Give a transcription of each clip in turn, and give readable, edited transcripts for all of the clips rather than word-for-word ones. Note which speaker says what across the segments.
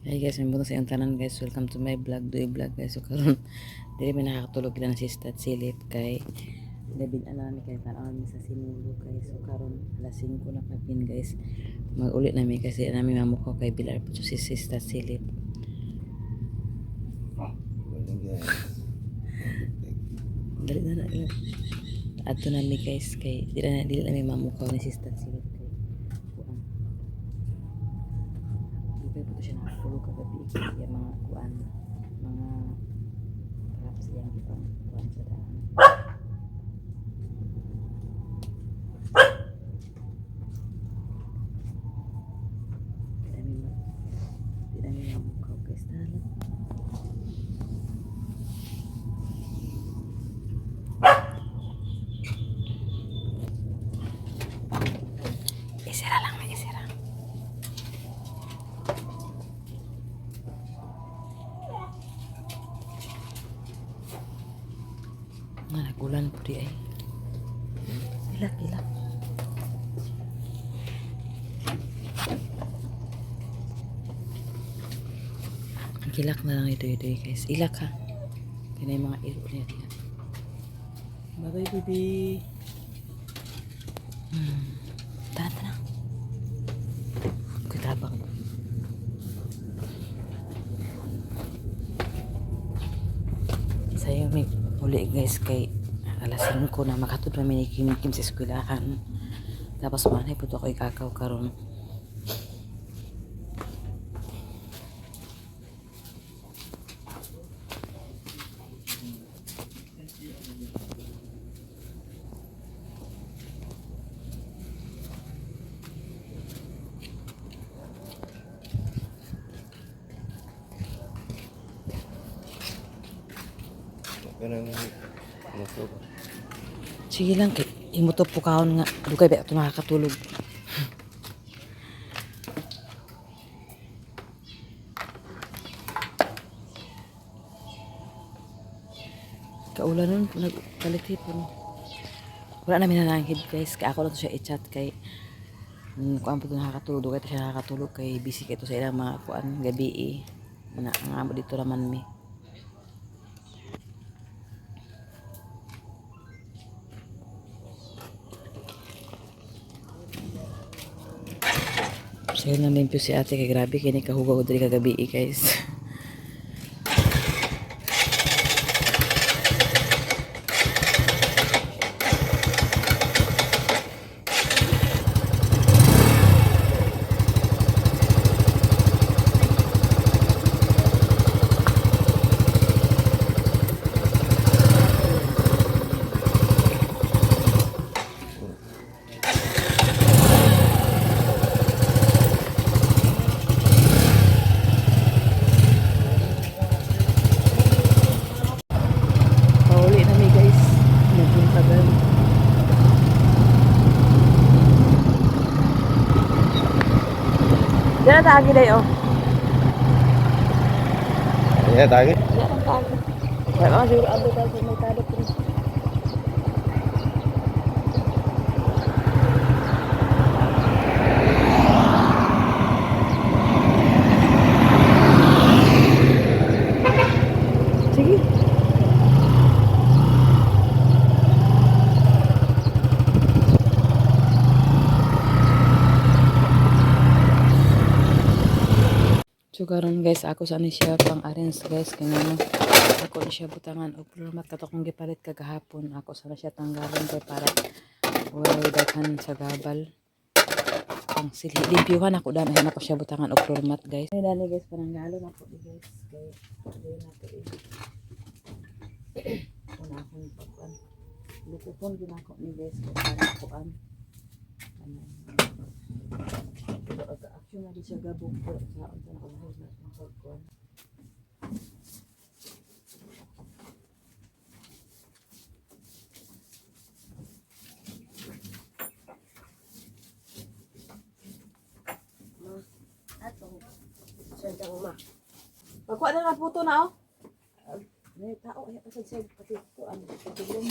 Speaker 1: Hey guys, may buto sa iyong tanan guys. Welcome to my vlog, Doy Vlog guys. So karon dili may nakakatulog kita na si Stat Silip kay David Alani kay karon sa Sinulo guys. So karon alas 5 na kapin guys. Mag-ulit na mi kasi nami mamukaw kay Bilar po si Stat Silip. Dali na na. Ato na mi guys kay dili na mi mamukaw ni si Stat Silip kay kuan. Dili po siya nakatulog kagabi kay mga kuan mga perhaps yang ipang kuan sa daan. Tidak may mamukaw guys dahil isira lang may isira. Nagulan po di ay. Ilak. Ang kilak na lang ito guys. Ilak ha. Kaya yung mga iro niya diyan. Bye bye baby. Tara. Kutabang. Sayo may uli guys kay alas 5 na makatod na may Kim sa eskwelahan. Tapos manay po ito ako ikakaw karon. Sige lang kay imo to pukahon nga dugay ba ito makakatulog. Kaulan nun nagkalitipon. Wala namin nananghid guys kaya ako lang to siya i-chat kay kuan po ito nakakatulog dugay ito siya nakakatulog kay busy kay ito sa ilang mga kuan gabi na ang amo dito raman mi. So yun nalimpyo si ate kay grabe kini kahugaw diri kagabi guys. Pauli na mi guys. Nagpuntagan. Diyan na agi dayo.
Speaker 2: Ya, tagi.
Speaker 1: Diyan na agi. Wala ka siguro abo ka sa may tado ko. Sige. So karon guys ako sana siya pang arrange guys kay ngano ako ni siya butangan og plumat kato kong gipalit kagahapon ako sana siya tanggalon kay para wala daghan sa gabal ang sili limpyuhan ako daan ako siya butangan og plumat guys. Ay dali guys pananggalon ako di guys kay dili na to una akong pagkuan lukupon ginako ni guys kay para kuan pero action na di siya gabong ko sa unsa na ako na pagkuan. Pagkuha na lang puto na oh. May tao ay pasag sa pati kuan patulong.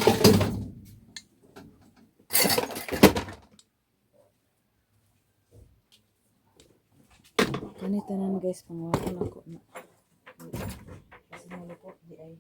Speaker 1: Ani tanan guys, pangwakan ako na. Kasi malupot di ay.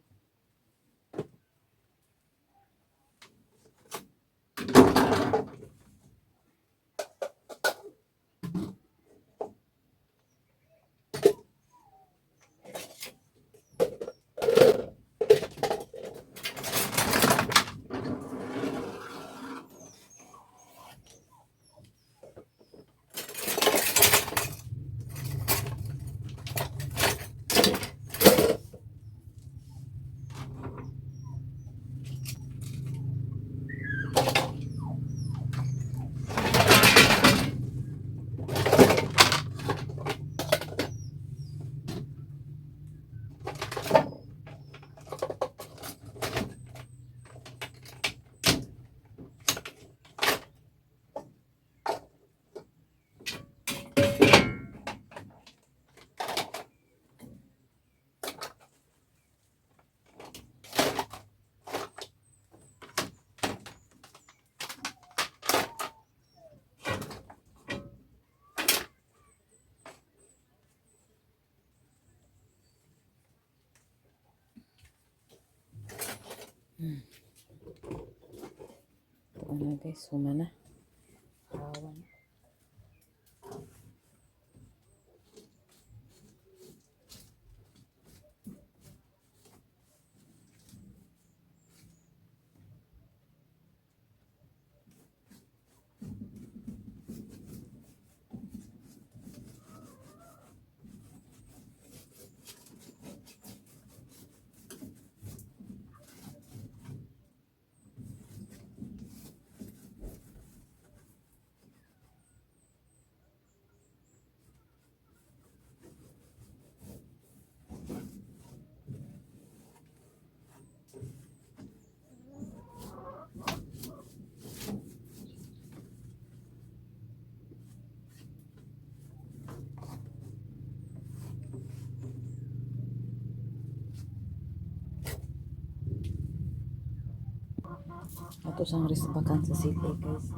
Speaker 1: Ito na guys, suma na. Hawan. Ato sang risbakan sa city guys.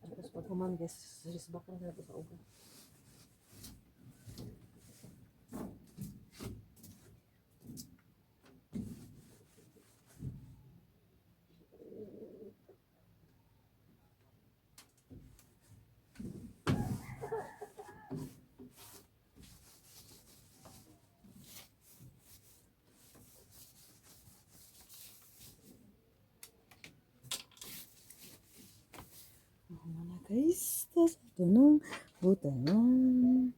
Speaker 1: Tapos pag human guys, risbakan na ito sa ugan. Mana guys, tas ito nung butangan.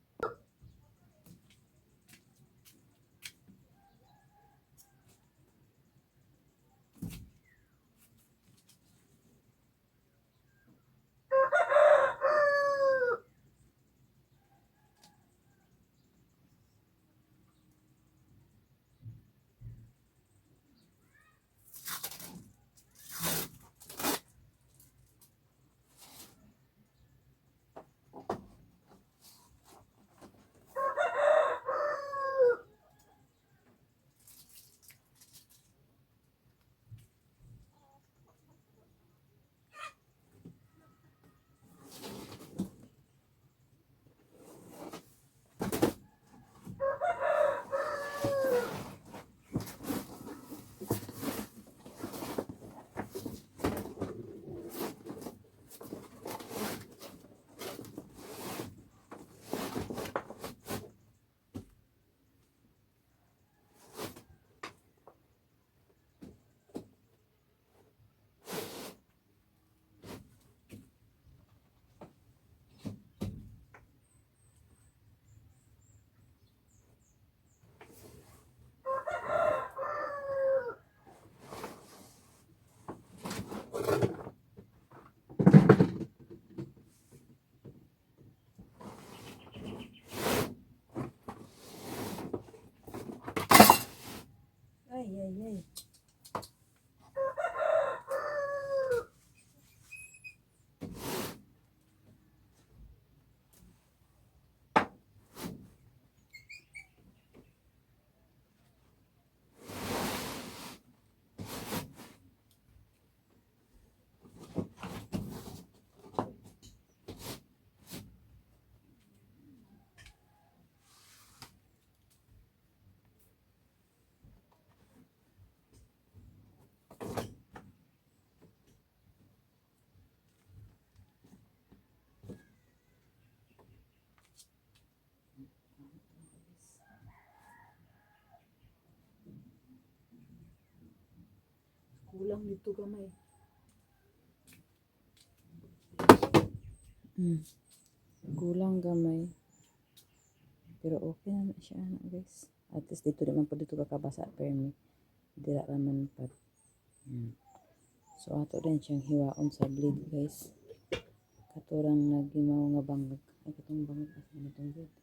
Speaker 1: ay. Kulang dito gamay. Kulang gamay. Pero okay na siya na guys. At least dito naman po dito kakabasa permi. Dira raman pa. So ato rin siyang hiwaon sa blade guys. Katurang nagimaw nga bangag. Ay katong bangag asa na itong blade.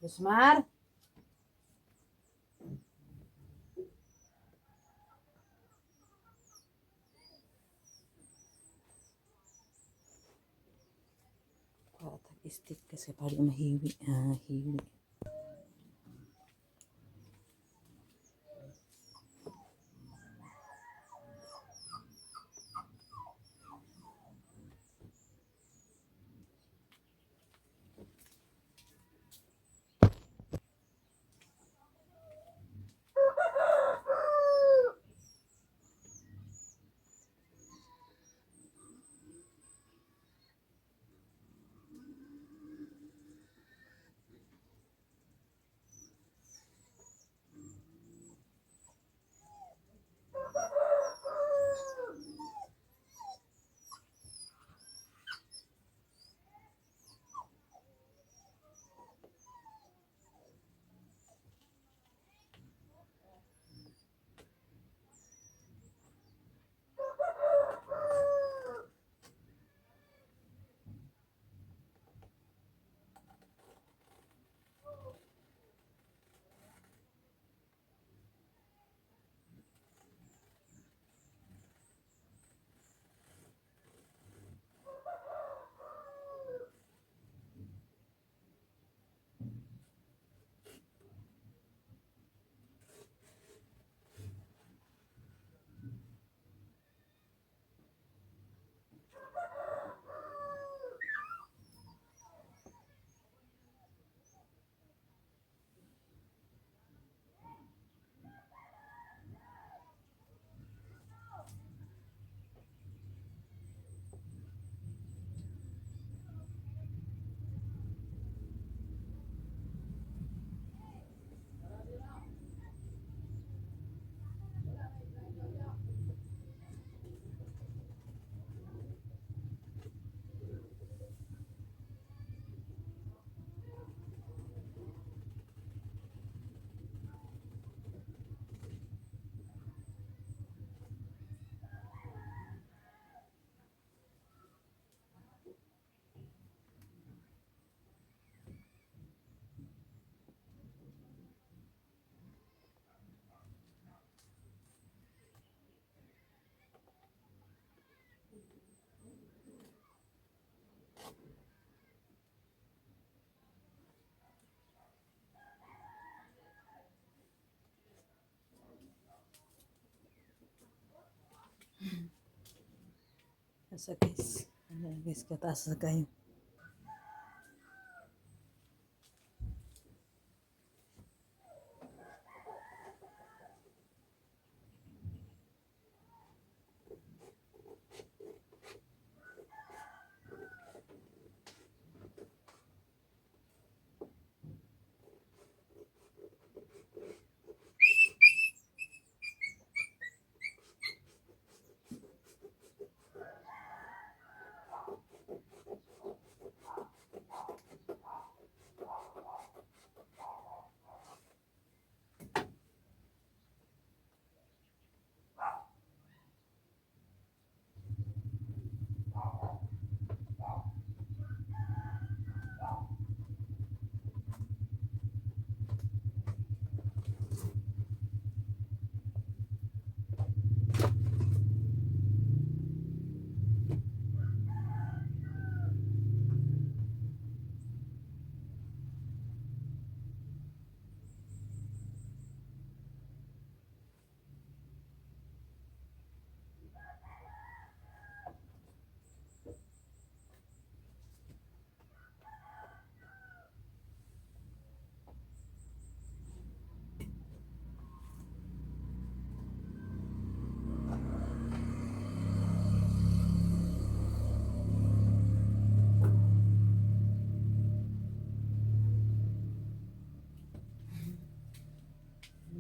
Speaker 1: Rosmar? Stick kasi para mahiwi. Hiwi. Asa guys. Ano guys kataas na kayo.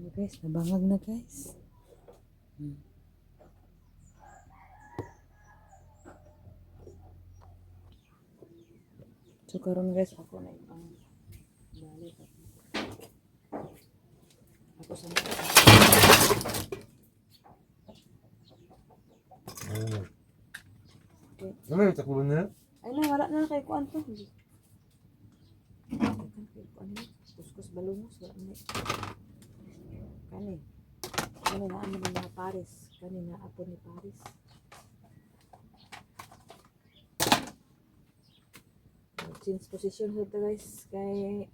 Speaker 1: Ano guys, nabangag na guys. So karon guys ako na ipang balik ako sa
Speaker 2: Ano yung takbo na?
Speaker 1: ay na wala na kay kuan to. Kuskus balungos wala na. Kani na ano mga Paris, kani na apo ni Paris. Change position sa guys kay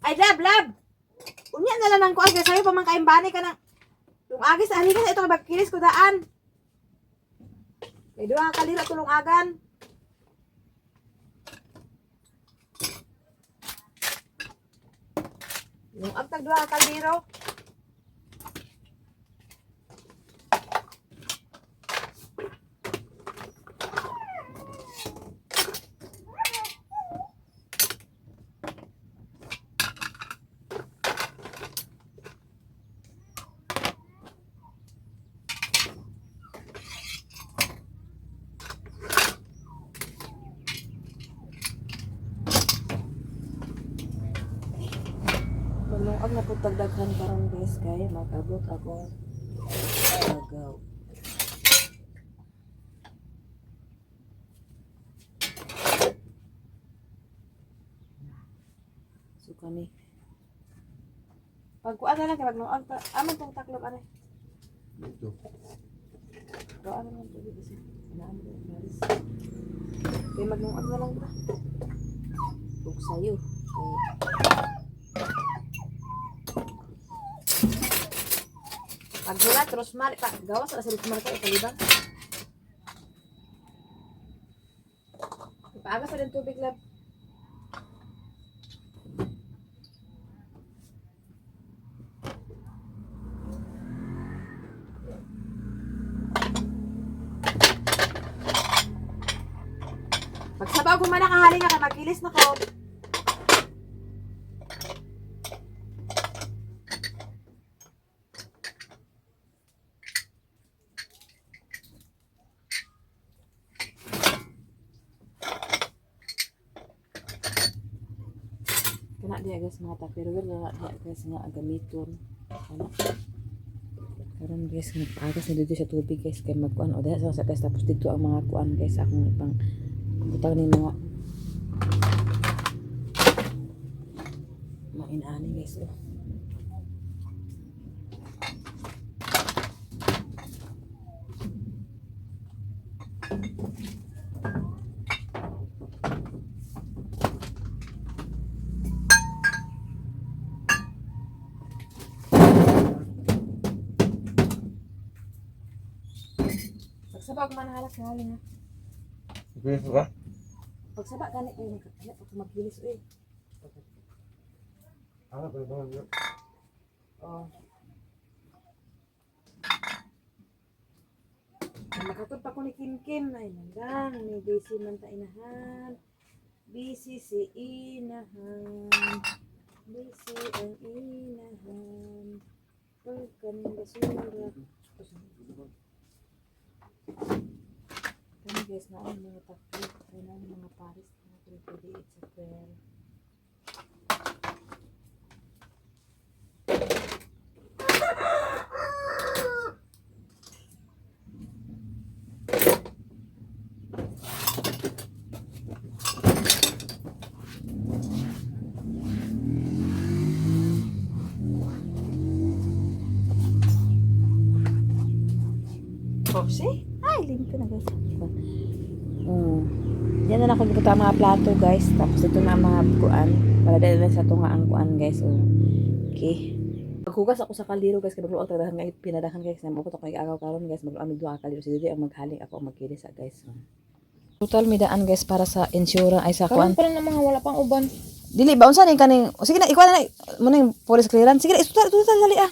Speaker 1: ay lab unya na lang nang kuan kay sayo pa man kaimbani ka nang tungagis ani ka ito bagkilis ko daan kay duha ka kalira tulong agan yung agtag duha ka kaliro. Ang naputagdaghan karon guys kay mag-abot ako agaw. So kani pagkuan na lang kay magnuang amon tong taklop ani.
Speaker 2: Dito.
Speaker 1: Kuan man to dito sa naan ko guys. Kay magnuang na lang ba? Ug sayo. Paghulat, rosmar, gawas sa rosmar ka ikalibang. Ipaagas sa din tubig lab. Pagsabaw ko man nakahali nga kay magilis na ko. Kana dia guys mga tapirwil na dia guys nga gamiton. Ano? Karon guys nagpagas na dito sa tubig guys kay magkuan o diha sa guys tapos dito ang mga kuan guys akong ipang butang ni mga mainani guys oh. Pagsabak man halas na halin ha.
Speaker 2: Pwede ba?
Speaker 1: Pagsabak ganit kayo magkakala pag magbilis eh.
Speaker 2: Ano pwede ba yun?
Speaker 1: Oh. Nakatod pa ko ni Kim Kim ay nanggang may busy man ta inahan. Busy si inahan. Busy ang inahan. Pagkan basura. Kami guys na ang mga takip. Kaya na mga Paris na pwede sa prayer. Oh, see? Ay, limpyo na guys. Yan na lang kung ang mga plato guys. Tapos ito na ang mga kuan. Para dahil na sa tunga ang kuan guys. Okay. Paghugas ako sa kaldero guys. Kaya magluwag tagadahan ngayon pinadahan guys. Namukot ako yung agaw karon guys. Magluwag doon ang kaldero. Si Didi ang maghaling ako ang magkilis guys. Total midaan guys para sa insurance ay sa kuan.
Speaker 3: Karon pa rin na mga wala pang uban.
Speaker 1: Dili ba unsa ning kaning sige na ikuha na mo ning police clearance. Sige na itutal dali ah.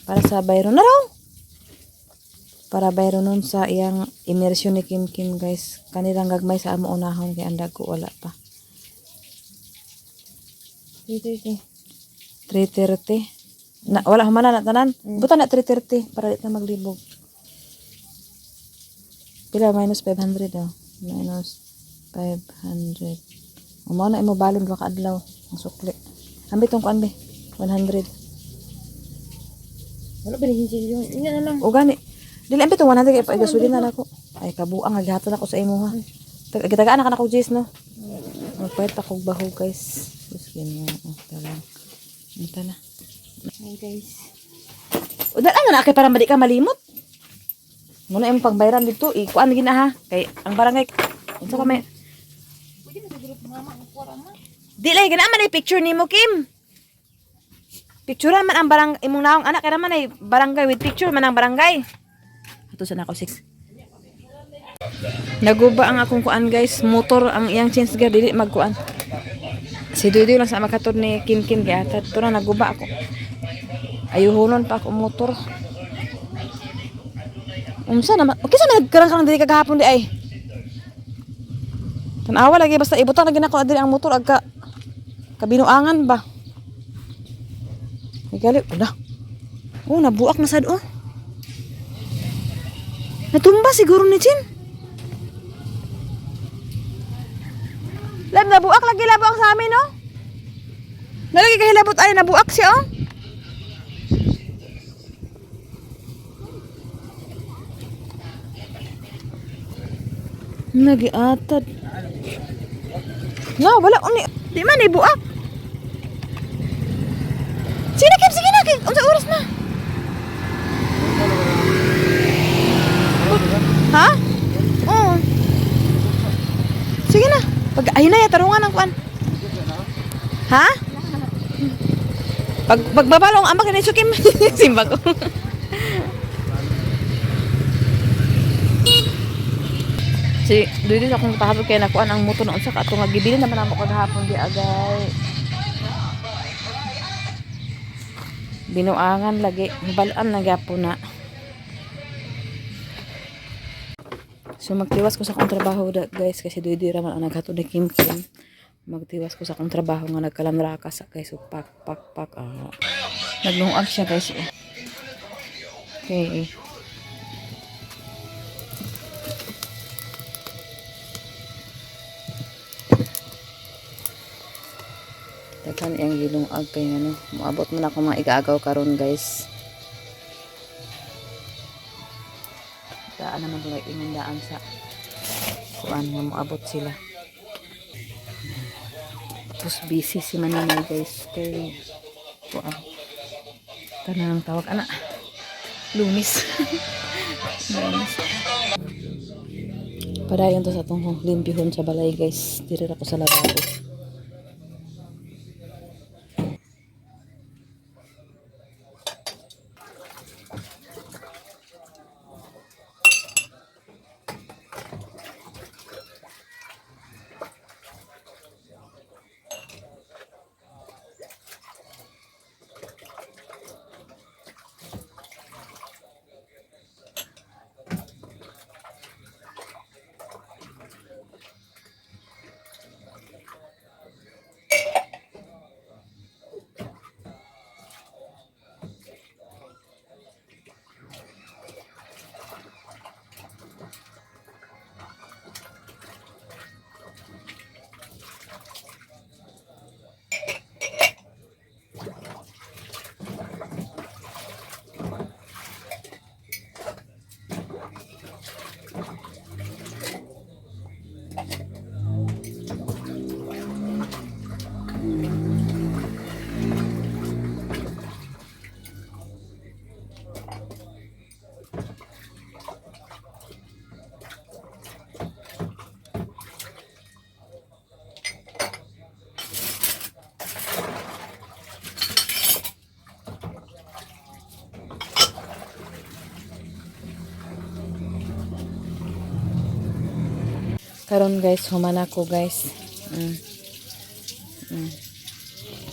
Speaker 1: Para sa bayro na raw. para bayro nun sa iyang immersion ni Kim Kim guys. Kanilang gagmay sa amo unahon kay andag ko wala pa. 330. Na, wala humana na tanan. Buta na 330 para di na maglibog. Pila minus 500 daw. Minus 500. Umaw na imo balon ba kaadlaw ang sukli. Ambit tong kuan be. 100.
Speaker 3: Wala balihin sila yun. Ina na lang.
Speaker 1: O gani. Dili ambit tong 100 kay pagasulin na nako. Ay kabuang agihatan ako sa imo ha. Gitagaan na kanako Jess no. Magpayat ako baho guys. Sus ganyan. Tala. Ito na.
Speaker 3: Hi guys.
Speaker 1: O dala na kay para madi ka malimot. Muna yung pagbayaran dito, ikuan gina ha. Kay ang barangay, unsa pa may
Speaker 3: Pwede mo siguro mama ang kuwara ma.
Speaker 1: di lay gina man ay picture nimo Kim. Picture man ang barang imong naong anak kay naman ay barangay with picture man ang barangay. Ato sa nako 6. Naguba ang akong kuan guys, motor ang iyang change gear dili magkuan. Si Dudu lang sa makatud ni Kim Kim kaya to na naguba ako. Ayuhonon pa ako motor. Unsa naman? Okay sa nagkarang dili kagahapon di ay. Tanawa lagi basta ibutang lagi nako diri ang motor agka kabinuangan ba. Igali udah. Oh nabuak na sad oh. Natumba siguro ni Chin. Lab nabuak lagi labo ang sa amin no. Nalagi kahilabot ay nabuak siya oh. Nagiatad. No, wala uni. Di man ibuak. Sige Kim, sige na Kim. Unsa oras na? Ha? Oo. Sige na. Pag ayun na ya tarungan ang kuan. Ha? Pag pagbabalong ambak ni Kim. Simba ko. Si dito sa akong kahapon kaya nakuan ang motor na unsa ka ato nga gibili naman ako kagahapon di agay. Binuangan lagi, balaan na gyapon na. So magtiwas ko sa akong trabaho guys kasi duy raman ang naghatod ni Kim Kim. Magtiwas ko sa akong trabaho nga nagkalamraka sa guys so pak. Naglungag siya guys. Okay. Dakan yang gilungag kay ano, moabot man ako mga igaagaw karon guys. Daan naman wala inundaan sa kuan nga moabot sila. Tapos busy si Mananay guys kay kuan. Kanang tawag ana. Lumis. Lumis. Padayon to sa tong limpyhon sa balay guys. Diri ra ko sa lababo. Karon guys, humana ko guys.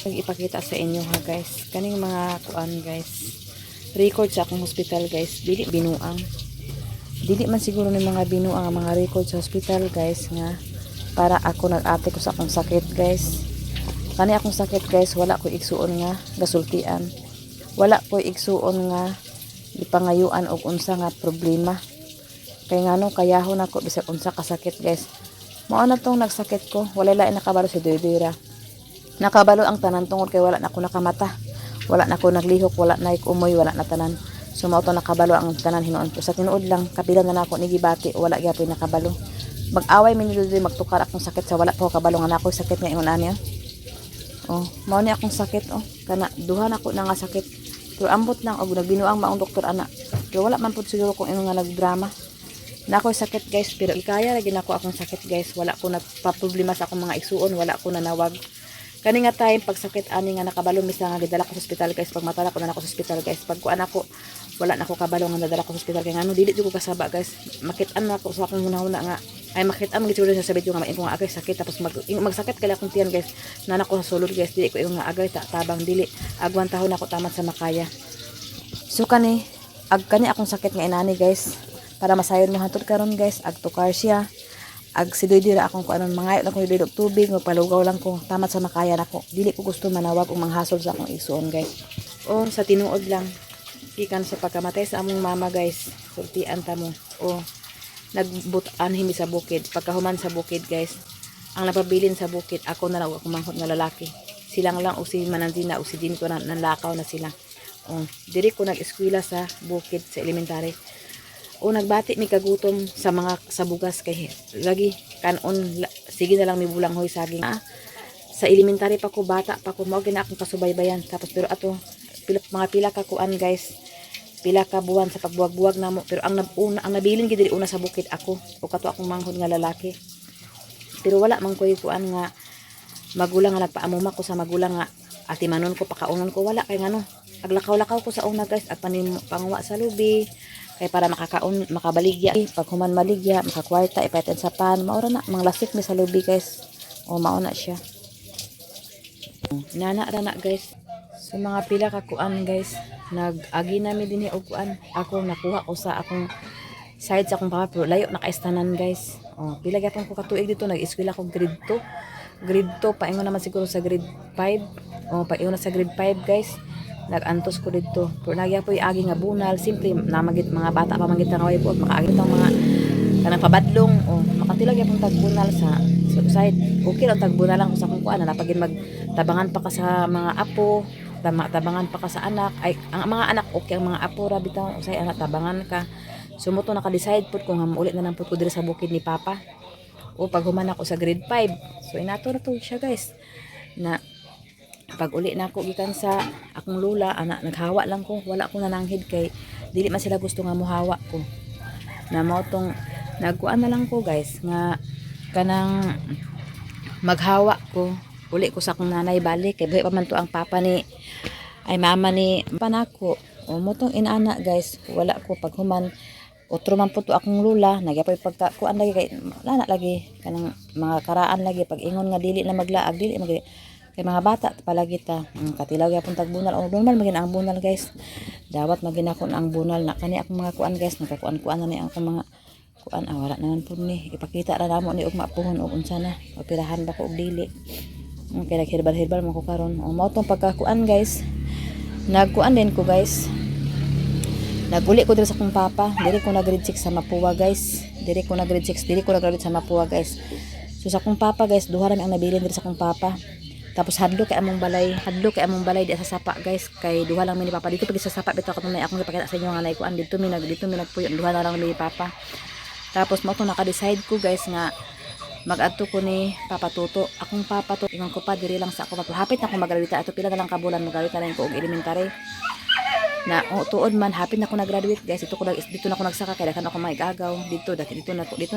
Speaker 1: Ipakita sa inyo ha guys. Kaning mga kuan guys. Record sa akong hospital guys. Dili binuang. dili man siguro ni mga binuang ang mga record sa hospital guys nga para ako nag-ate ko sa akong sakit guys. Kani akong sakit guys, wala ko igsuon nga gasultian. Wala ko igsuon nga ipangayuan og unsa nga problema. Kay ngano kayahon ako bisag unsa ka sakit guys. Mao na tong nagsakit ko, wala lain nakabalo si Doydora. Nakabalo ang tanan tungod kay wala na ako nakamata. Wala na ako naglihok, wala na ik umoy, wala na tanan. So mao to nakabalo ang tanan hinuon ko. Sa tinuod lang kapila na nako ni gibati, wala gyapon nakabalo. Mag-away mi ni Doydora magtukar akong sakit sa wala pa ko kabalo nga nako sakit nga ingon ani. Oh, mao ni akong sakit oh. Kana duha na ko na nga sakit. Pero ambot lang og nagbinuang maong doktor ana. Pero wala man pud siguro kung ino nga nagdrama. Na ako sakit guys, pero ikaya lagi na ako akong sakit guys. Wala ko nagpa-problema sa akong mga igsuon, wala ko nanawag. Kani nga time pag sakit ani nga nakabalo misa nga gidala ko sa ospital guys, pag matala ko na ako sa ospital guys. Pag kuan ako wala na ako kabalo nga nadala ko sa ospital kay ngano dili ko kasaba guys. Makit-an na ako sa akong hunahuna nga ay makit-an magit siguro sa sabit yung nga main ko nga agay sakit tapos magsakit kala akong tiyan guys. Nana ko sa sulod guys, dili ko yung nga agay tabang dili agwan tahon ako tamat sa makaya. So kani akong sakit nga inani guys. Para masayon mo hantod karon guys, ag tukar siya. Ag si Doydora akong kuanon mangayo na ko didog tubig, magpalugaw lang ko tamat sa makaya nako. Dili ko gusto manawag o manghasol sa akong igsuon guys. O sa tinuod lang ikan sa pagkamatay sa among mama guys, sultian ta mo. O nagbutan himi sa bukid, pagkahuman sa bukid guys. Ang napabilin sa bukid ako na lang ako manghod nga lalaki. Silang lang o si Manandina o si Din ko na nanlakaw na sila. O diri ko nag-eskwela sa bukid sa elementary. O nagbati mi kagutom sa mga sa bugas kay lagi kanon sige na lang mi bulang hoy saging. Sa elementary pa ko bata pa ko mao gina akong kasubaybayan tapos pero ato mga pila ka kuan guys. Pila ka buwan sa pagbuwag-buwag namo pero ang nabilin gid diri una sa bukid ako o kato akong manghod nga lalaki. Pero wala man ko kuan nga magulang nga nagpaamuma ko sa magulang nga atimanon ko pakaunon ko wala kay ngano aglakaw-lakaw ko sa una guys at panguwa sa lubi. Kay para makabaligya pag human maligya makakwarta ipaitan sa pan maura na manglasik mi sa lobby guys o mauna siya nana ra guys so mga pila ka kuan guys nag-agi nami dinhi og kuan ako nakuha ko sa akong side sa akong papa pero layo nakaistanan guys o pila gyapon ko katuig dito nag-eskwela ko grade 2 paingon naman siguro sa grade 5 o paingon na sa grade 5 guys nagantos ko dito pero nagya po agi nga bunal simple namagit mga bata pa mangit nga way po makaagit ang mga kanang pabadlong o makatilag yapong tagbunal sa side okay lang tagbunal lang sa kung kuan na pagin magtabangan pa ka sa mga apo tabangan pa ka sa anak ay ang mga anak okay ang mga apo ra bitaw usay anak tabangan ka sumuto naka-decide pud kung ulit na lang pud ko diri sa bukid ni papa o pag human ako sa grade 5 so inato na to siya guys na pag uli na ako gikan sa akong lula anak naghawa lang ko wala ko nananghid kay dili man sila gusto nga muhawa ko na mao tong nagkuan na lang ko guys nga kanang maghawa ko uli ko sa akong nanay balik kay buhi pa man to ang papa ni ay mama ni panako o mo tong inana guys wala ko pag human otro man po to akong lula nagyapoy pagka kuan lagi kay lana lagi kanang mga karaan lagi pag ingon nga dili na maglaag dili kay mga bata palagi ta katilaw yapon tagbunal o normal magin ang bunal guys dawat magin ako ang bunal na kani akong mga kuan guys nakakuan-kuan na ni akong mga kuan wala naman po ni ipakita ra namo ni og mapuhon og unsa na operahan ba ko og dili kay nagherbal-herbal man ko karon o mao tong pagkakuan guys nagkuan din ko guys naguli ko diri sa akong papa diri ko na grade 6 sa Mapua guys diri ko na graduate sa Mapua guys so sa akong papa guys duha ra mi ang nabilin diri sa akong papa. Tapos hadlo kay among balay di sa sapa guys kay duha lang mi ni papa dito pag sa sapa bitaw katong akong ipakita sa inyo nga nay kuan dito mi nagpuyo duha na lang mi papa. Tapos mo to naka-decide ko guys nga mag-adto ko ni Papa Toto akong papa to ingon ko pa diri lang sa ako hapit na ko mag-graduate ato pila na lang kabulan mag-graduate na ko og elementary na tuod man hapit na ko nag-graduate guys dito na ko nagsaka kay dakan ako maigagaw dito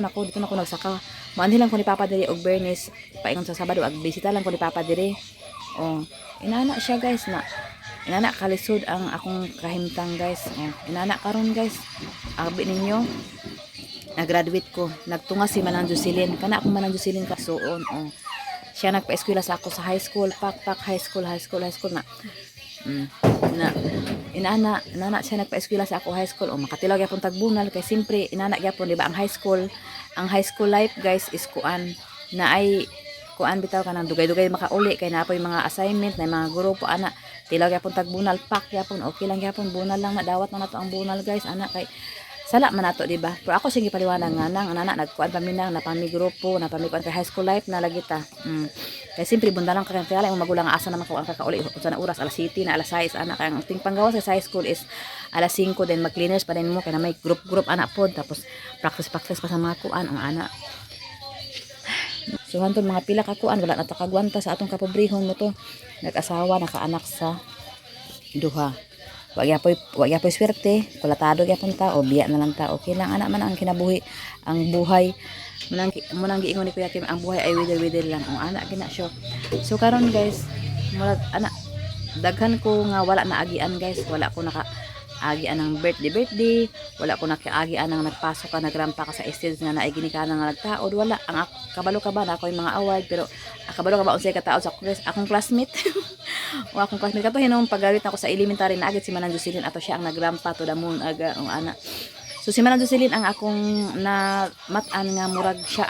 Speaker 1: na ko nagsaka maanhi lang ko ni papa diri og Bernes paingon sa Sabado ag bisita lang ko ni papa diri inana siya guys na inana kalisod ang akong kahimtang guys inana karon guys abi ninyo nag-graduate ko nagtunga si Manang Jocelyn kana akong Manang Jocelyn ka suon siya nagpa-eskwela sa ako sa high school pak high school na inana siya nagpa-eskwela sa ako high school o makatilaw gyapon tagbunal kay simpre inana gyapon di ba ang high school life guys is kuan na ay kuan bitaw kanang dugay-dugay makauli kay napoy mga assignment na mga grupo ana tilaw gyapon tagbunal pak gyapon okay lang gyapon bunal lang na dawat na nato ang bunal guys ana kay sala man nato di ba pero ako sige paliwanag nga nang ana nagkuan pa minang na pami grupo na pami kuan kay high school life na lagi ta kay simpre bundalan ka kay kaya magulang asa naman ko ang kakauli sa na oras alas 7 na alas 6 ana kay ang ting panggawa sa high school is alas 5 then mag-cleaners pa din mo kay na may group ana pod tapos practice pa sa mga kuan ang ana. So hantod mga pila ka kuan wala na ta kagwanta sa atong kapobrehon mo to nag-asawa nakaanak sa duha. Wag yapoy swerte, kulatado gyapon ta o biya na lang ta. Okay lang ana man ang kinabuhi, ang buhay. Munang giingon ni Kuya Kim, ang buhay ay wither lang. O ana gina siya. So karon guys, murag ana daghan ko nga wala na agian guys, wala ko naka agian ng birthday, wala ko nakaagian ng nagpasok ka nagrampa ka sa stage nga naay ginikana nga nagtaod wala ang kabalo ka ba na ako yung mga award pero kabalo ka ba unsay ka taod sa akong classmate o akong classmate kato hinong pagawit ako sa elementary na agad si Manan Jocelyn ato siya ang nagrampa to the moon aga o ana. So si Manan Jocelyn ang akong na matan nga murag siya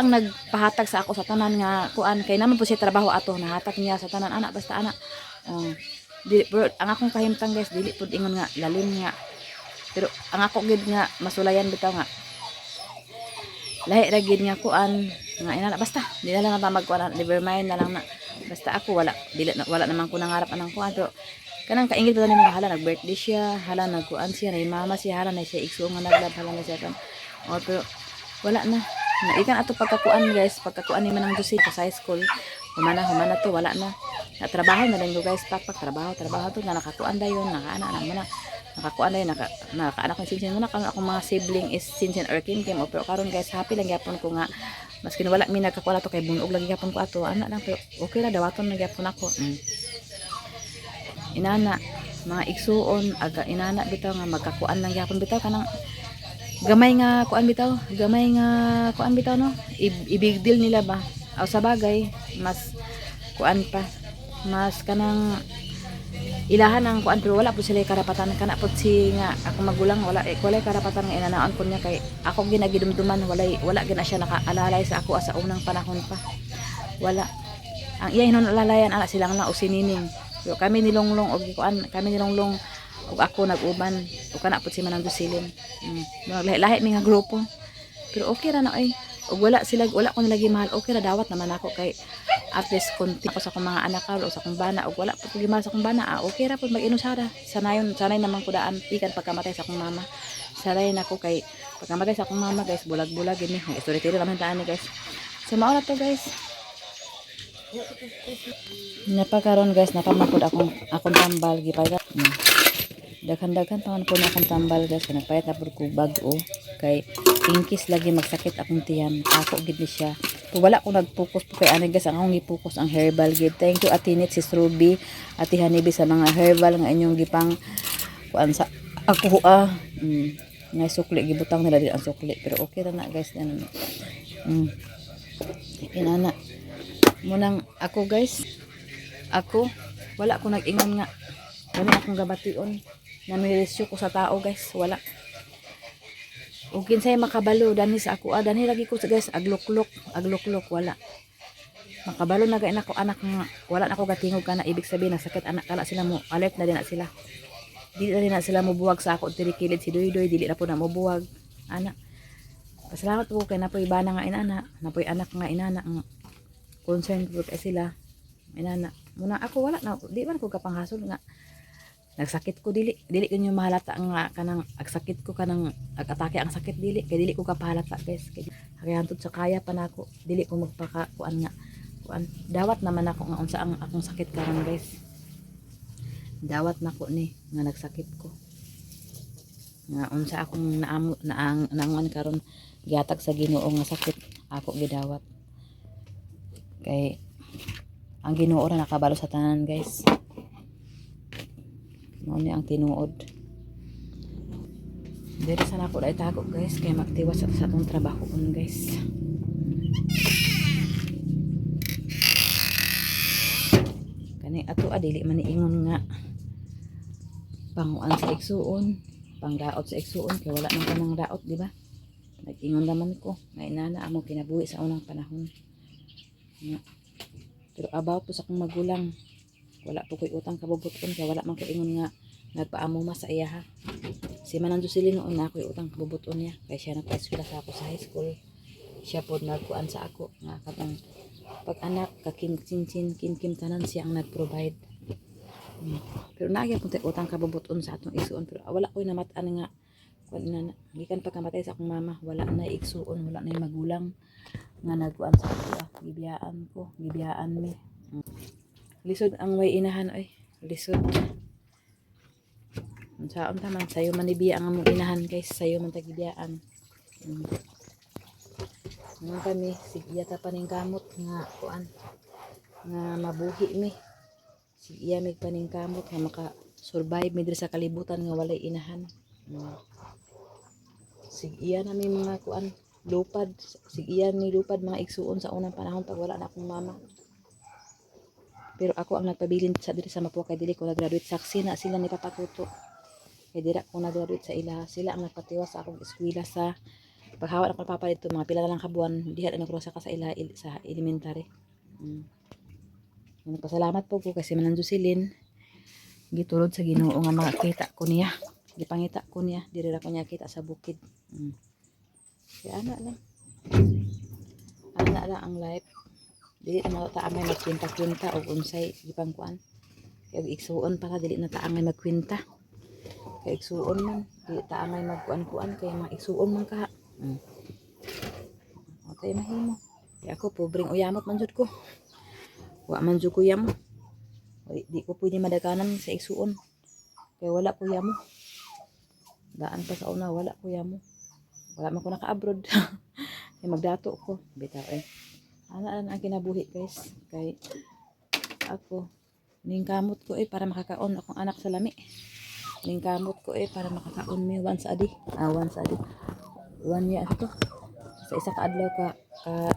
Speaker 1: ang nagpahatag sa ako sa tanan nga kuan kay naman po siya trabaho ato nahatag niya sa tanan ana basta ana dili bro, ang akong kahimtang guys dili pud ingon nga lalim nga pero ang ako gid nga masulayan bitaw nga lahi ra gid nga kuan nga inana basta di na lang ta magkuan never mind na lang na basta ako wala naman ko nangarap anang kuan pero kanang kaingit pa ni mga hala nag birthday siya hala nagkuan siya na mama siya hala na siya igsuon nga naglab hala na siya kan o pero wala na ikan ato pagkakuan guys pagkakuan ni Manang Josie sa high school humana to wala na trabaho na lang guys trabaho to na nakakuan dayon nakaanak na nakakuan dayon nakaanak ng sinsin na akong mga sibling is sinsin or kim pero karon guys happy lang gyapon ko nga maski wala mi nagkakuan to kay bunog lagi gyapon ko ato ana lang pero okay ra dawaton na gyapon ako inana mga igsuon aga inana bitaw nga magkakuan lang gyapon bitaw kanang gamay nga kuan bitaw no ibig deal nila ba aw sa bagay mas kuan pa mas kanang ilahan ang kuan pero wala po sila karapatan kana po si nga ako magulang wala karapatan nga inanaon ko niya kay ako ginagidumduman wala gina siya nakaalalay sa ako sa unang panahon pa wala ang iya hinon alalayan ana silang lang usinining pero kami nilonglong og kuan og ako nag-uban o kana po si Manang Jocelyn lahi mi nga grupo pero okay ra na og wala ko nilagi mahal okay ra dawat naman ako kay at least konti ako sa akong mga anak o sa akong bana og wala po gimahal sa akong bana okay ra po mag-inusara sanay naman ko daan pikan pagkamatay sa akong mama sanay na ko kay pagkamatay sa akong mama guys bulag-bulag gini story naman taan ni guys so mao na to guys napakaron guys napamapod akong tambal gipay daghan taon po na akong tambal guys nagpayat na po ko bag-o kay inkis lagi magsakit akong tiyan ako gid ni siya so, wala ko nag-focus po kay ani guys ang akong gi-focus ang herbal gid thank you Atinit sis Ruby Ati Hanibi sa mga herbal nga inyong gipang kuan sa ako nga sukli gibutang nila din ang sukli pero okay ra na guys inana munang ako guys wala ko nag-ingon nga wala akong gabation namilisyo ko sa tao guys wala ug kinsay makabalo dani sa ako dani lagi ko guys agluklok wala makabalo na gay nako anak nga wala na ko gatingog kana ibig sabihin nasakit anak kala sila mo alert na din na sila dili na sila mo buwag sa ako tirikilid si Doydoy dili na po na mo buwag anak pasalamat po kay napoy bana nga inana napoy anak nga inana nga concern po kay sila inana muna ako wala na di man ko kapanghasol nga nagsakit ko dili ko mahalata nga kanang agsakit ko kanang agatake ang sakit dili kay dili ko kapahalata guys kay hantod sa kaya pa nako dili ko magpaka kuan nga kuan dawat naman ako nga unsa ang akong sakit karon guys dawat nako ni nga nagsakit ko nga unsa akong naangan karon gihatag sa Ginoo nga sakit ako gidawat kay ang Ginoo ra nakabalo sa tanan guys mao ni ang tinuod diri sana ako dai tago guys kay magtiwas sa atong trabaho guys kani Kay ato dili man niingon nga panguan sa igsuon, pangdaot sa igsuon kay wala man kanang daot, di ba? Nag-ingon naman ko nga inana amo kinabuhi sa unang panahon. Nga. Pero about po sa akong magulang, wala po ko'y utang kabubuton kay wala man ko ingon nga nagpaamo ma sa iya ha. Si Manang Jocelyn noon na ako'y utang kabubuton niya kay siya nagpa-eskwela sa ako sa high school. Siya po nagkuan sa ako nga katong pag-anak kakim-kim tanan siya ang nag-provide. Pero nagyan po tayo utang kabubuton sa atong igsuon pero wala ko'y namataan nga wala na gikan pagkamatay sa akong mama wala na igsuon wala na magulang nga nagkuan sa ako gibiyaan mi. Lisod ang way inahan oy lisod saon taman sayo man ibiya ang among inahan guys sayo man tagibiyaan. Nga kami sigiya ta paning kamot nga kuan nga mabuhi mi sigiya mig paning kamot nga maka survive mi diri sa kalibutan nga walay inahan. Sigiya na may mga kuan lupad sigiya ni lupad mga igsuon sa unang panahon pag wala na akong mama. Pero ako ang nagpabilin sa diri sa Mapua kay dili ko nag-graduate saksi na sila ni Papa Tuto. Kay dira ko nag-graduate sa ila sila ang nagpatiwas sa akong eskwela sa paghawa na ko papa dito mga pila na lang kabuan diha na ko sa ila sa elementary. Nagpasalamat po ko kasi Manang Jocelyn gitulod sa Ginoo nga makita ko niya gipangita ko niya diri ra ko niya kita sa bukid. Kaya ana lang ang life dili na taamay magkwenta-kwenta og unsay gipangkuan kay igsuon para dili na taamay magkwenta kay igsuon man dili taamay magkuan-kuan kay mga igsuon man ka. Okay mahimo kay ako pobreng uyamot man jud ko wa man jud ko yamo di ko pwede madaganan sa igsuon kay wala ko yamo daan pa sa una wala ko yamo wala man ko naka-abroad kay magdato ko bitaw ana ang kinabuhi guys kay ako ning kamot ko para makakaon akong anak sa lami ning kamot ko para makakaon mi once a day 1 year to sa isa ka adlaw ka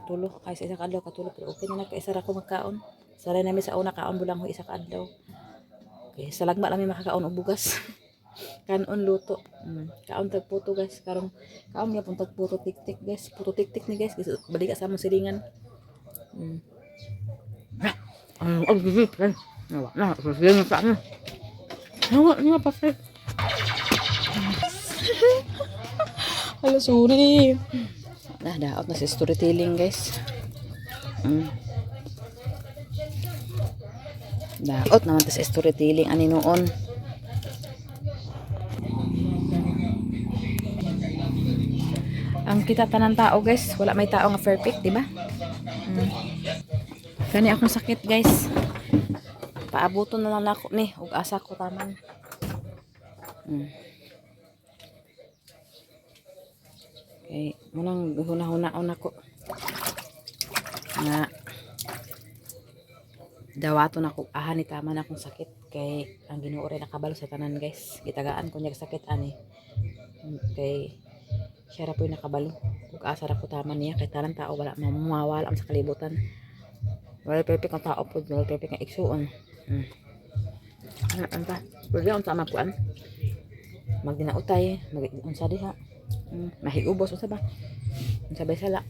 Speaker 1: tulo kay sa isa ka adlaw ka tulo pero okay na kay isa ra ko magkaon saray nami sa una kaon bulang ho isa ka adlaw okay sa lagma lang mi makakaon og bugas kanon luto kaon tag puto guys karong kaon nga pun tag puto tik-tik guys puto tik-tik ni guys balik sa among silingan. Halo sorry daot na si storytelling guys. Daot naman ta sa storytelling ani noon. Ang kita tanan tao guys wala may tao nga perfect di ba? Kani akong sakit guys paabuton na lang ako ni ug asa ko taman. Okay munang hunahuna-una ko nga dawaton ako ahan ni taman akong sakit kay ang Ginoo ray nakabalo sa tanan guys gitagaan ko niya sakit ani kay siya ra po'y nakabalo ug asa ra ko taman niya kay tanan tao wala mawala sa kalibutan wala perfect ang tao po wala perfect ang igsuon. Anta pwede ang tama puan magdinautay unsa diha mahiubos unsa ba unsa ba sala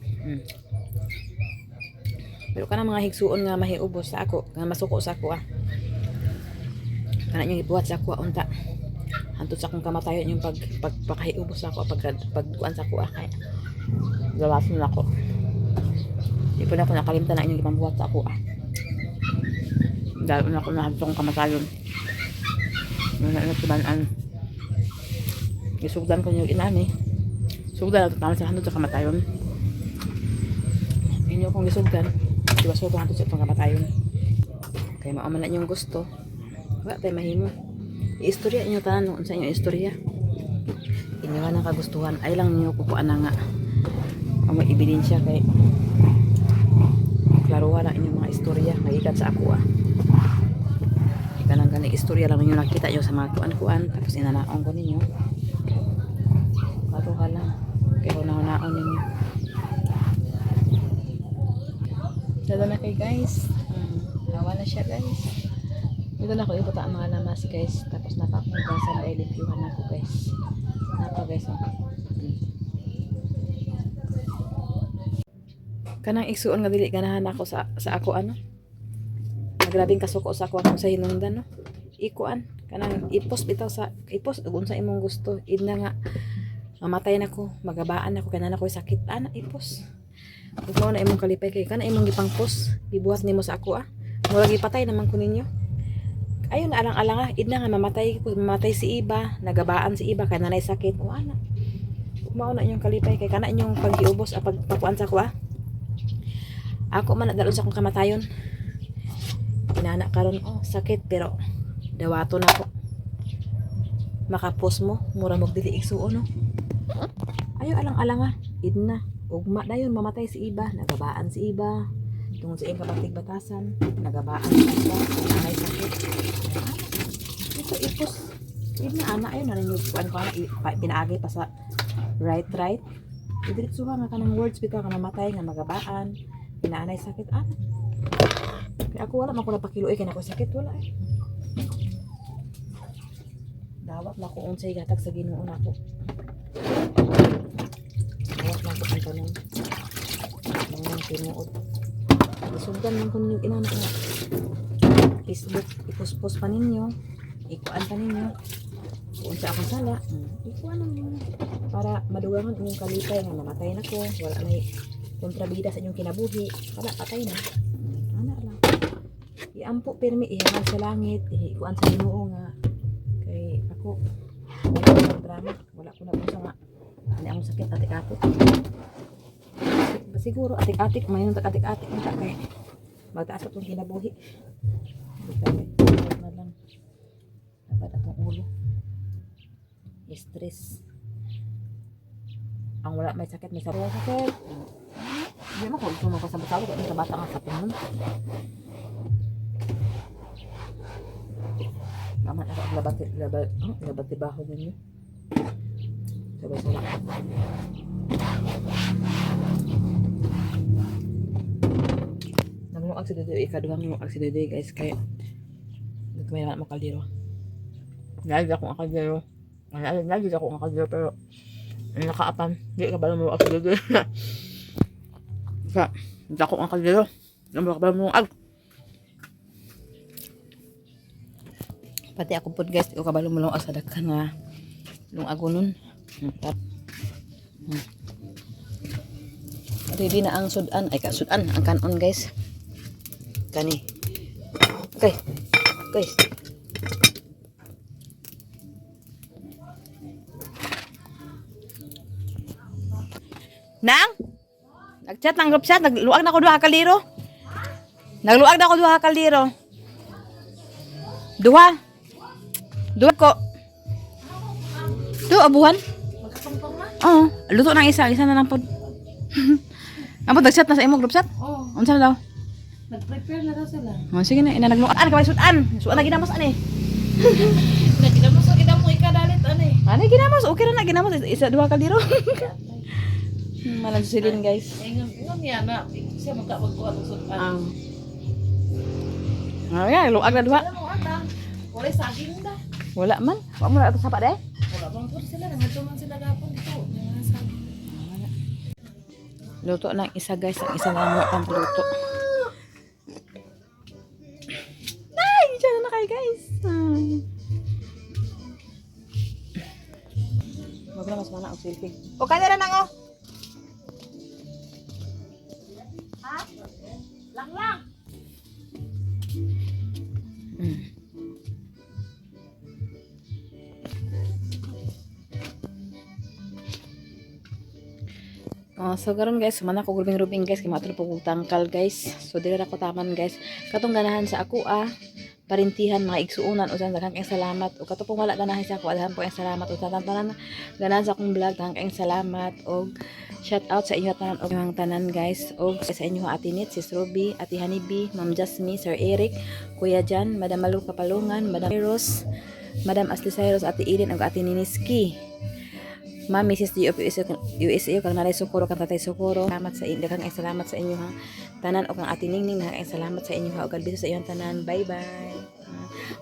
Speaker 1: pero kana mga higsuon nga mahiubos sa ako nga masuko sa ako kana yung ibuhat sa ako unta hantod sa akong kamatayon yung pagpakahiubos sa ako pagkuan sa ako kay galason na ako di pa na ako nakalimtan na inyong ipambuhat sa ako dahil na ako nahantod akong kamatayon nagsibanan isugdan ko yung inani sugdan ako tama sa hantod sa kamatayon inyo kong isugdan diba sobrang hantod sa itong kamatayon kaya maaman na inyong gusto wala tayo mahimo i-istorya inyo tanan sa inyong istorya inyo nga nakagustuhan ay lang niyo kukuan na nga ang may ebidensya kay klaruhan ang inyong mga istorya nagikan sa ako ikanang ganing istorya lang ninyo nakita nyo sa mga kuan-kuan tapos inanaon ko ninyo klaruhan lang kaya hunaon ninyo dala na kay guys hawa na siya guys Dito na ako ibuta ang mga lamas guys. Tapos napapugasan dahil limpyuhan ako guys. Napa guys. Oh. Kanang igsuon nga dili ganahan ako sa ako ano. Nagrabing kasuko sa ako sa hinungdan no. Ikuan kanang ipos bitaw sa ipos ug unsa imong gusto. Idna nga mamatay na ko, magabaan ako kana na ko sakit ana ipos. Ug mao na imong kalipay kay kana imong gipangpos, gibuhat nimo sa ako ah. Mura gipatay naman ko ninyo. Ayun na alang-alang ah, idna nga mamatay si iba, nagabaan si iba kay nanay sakit o ana. Ug mao na inyong kalipay kay kana inyong paggiubos pagpakuan sa ko ah. Ako man nadalon sa akong kamatayon. Inana karon oh sakit pero dawato na ko. Makapos mo, mura mo dili igsuon no. Ayo alang-alang ah, idna ugma dayon mamatay si iba, nagabaan si iba. Tungod sa iyang kabatig batasan, nagabaan si iba, nanay sakit. Ito ipos. Idna ana ayo na ninyo kuan ko pinaagi pa sa right. Idiretsuha nga kanang words bitaw nga mamatay nga magabaan, pinaanay sakit ana. Kaya ako wala man ko napakiluoy kay nako sakit wala eh. Dawat na ko unsay gatag sa Ginoo nako. Dawat na ko ang tanan. Nang tinuod. Isugdan man ko ninyo inana nga. Facebook ipos-post pa ninyo. Ikuan pa ninyo. Kung sa akong sala, ikuan naman. Para madugangan inyong kalipay nga mamatay na ko. Wala na kontrabida sa inyong kinabuhi. Wala, patay na. Ana lang. Iampo pirmi, ihangan sa langit. Ikuan sa Ginoo nga. Kay ako, wala ko ng drama. Wala ko na kung nga. Ano ang sakit, atik-atik. Siguro, atik-atik. Mayroon atik-atik. Kaya magtaas itong kinabuhi. Hindi kami. Na lang. Dapat atong ulo. Stress. Ang wala may sakit, may sakit. Hindi mo kung sumo ka sa bataw. Kaya sa bata nga sakit nun. Naman ako labat baho ninyo. Sabay-sabay. Nagluag si Dodoy, ikaduhang luag si Dodoy guys, kaya may naman makaldiro. Nalagid akong akaldiro. Nalagid akong akaldiro pero nakaapan. Hindi ka ba lumuag si Dodoy? Kaya, hindi akong akaldiro. Hindi ka ba lumuag? Pati ako po guys, di ko kabalo mo lang sa daghan nga lungagonon. Ready na ang sudan, ay kasudan, ang kanon guys. Kani. Okay. Guys. Nang? Nag-chat ng group chat, nagluag na ako duha ka liro. Nagluag na ako duha ka liro. Duha ko. Do abuhan?
Speaker 3: Magkasumpong na?
Speaker 1: Oo. Luto ng isa na lang po. Apo nag-chat na sa imo group chat?
Speaker 3: Oo.
Speaker 1: Unsa daw?
Speaker 3: Nag-prepare na daw sila.
Speaker 1: Oh, sige na, ina nagluan ka ba sudan? Sudan na ginamos ani.
Speaker 3: Nagkinamos kita mo ikadalit ano eh.
Speaker 1: Ano ginamos? Okay na ginamos isa duha ka liro. Malang silin guys.
Speaker 3: Ingon niya na siya magkapagkuha ng sudan.
Speaker 1: Ya, luag na duha.
Speaker 3: Alam mo ata, wala saging da.
Speaker 1: Wala man. Wa mo na ato sapa deh.
Speaker 3: Wala bang po sila, nangatuman sila gapon dito. Mga saging.
Speaker 1: Luto ng isa guys, ang isa lang mo pang luto. Ay, diyan na kayo guys. Wag na mas mana og selfie. O kanira nang oh.
Speaker 3: Ha? Lang. So karon guys, mana ko grubing guys, kay matulog po tangkal guys. So dili ra ko taman guys. Katong ganahan sa ako parintihan mga igsuunan usan daghang kayong salamat. O kato pong wala ganahan sa ako, daghang po ang salamat o tanan ganahan sa akong vlog, daghang kayong salamat og shout out sa inyo tanan og mga tanan guys. Og sa inyo Ate Nit, Sis Ruby, Ate Honeybee, Ma'am Jasmine, Sir Eric, Kuya Jan, Madam Malu Kapalungan, Madam Eros, Madam Asli Cyrus, Ate Irene ug Ate Niniski. Ma'am, Mrs. D of USA, kang nanay Socorro, kang tatay Socorro. Salamat sa inyo, kang salamat sa inyo ha. Tanan o kang ate Ningning, salamat sa inyo ha. O God bless sa inyong tanan. Bye-bye.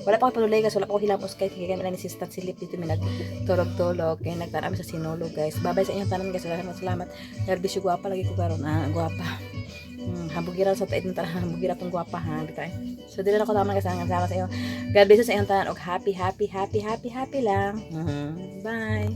Speaker 3: Wala pa ko palulay guys, wala pa ko hilamos guys. Kaya kami lang ni Sister Silip dito may nagtulog-tulog. Kaya nagtarami sa sinulog guys. Bye-bye sa inyong tanan guys. Salamat. God bless you, guwapa lagi ko karon. Guwapa. Hambugira sa taid ng tanan, hambugira pong guwapa ha. So dito na ko taman guys, salamat sa inyo. God bless you sa inyong tanan. Og happy lang. Bye.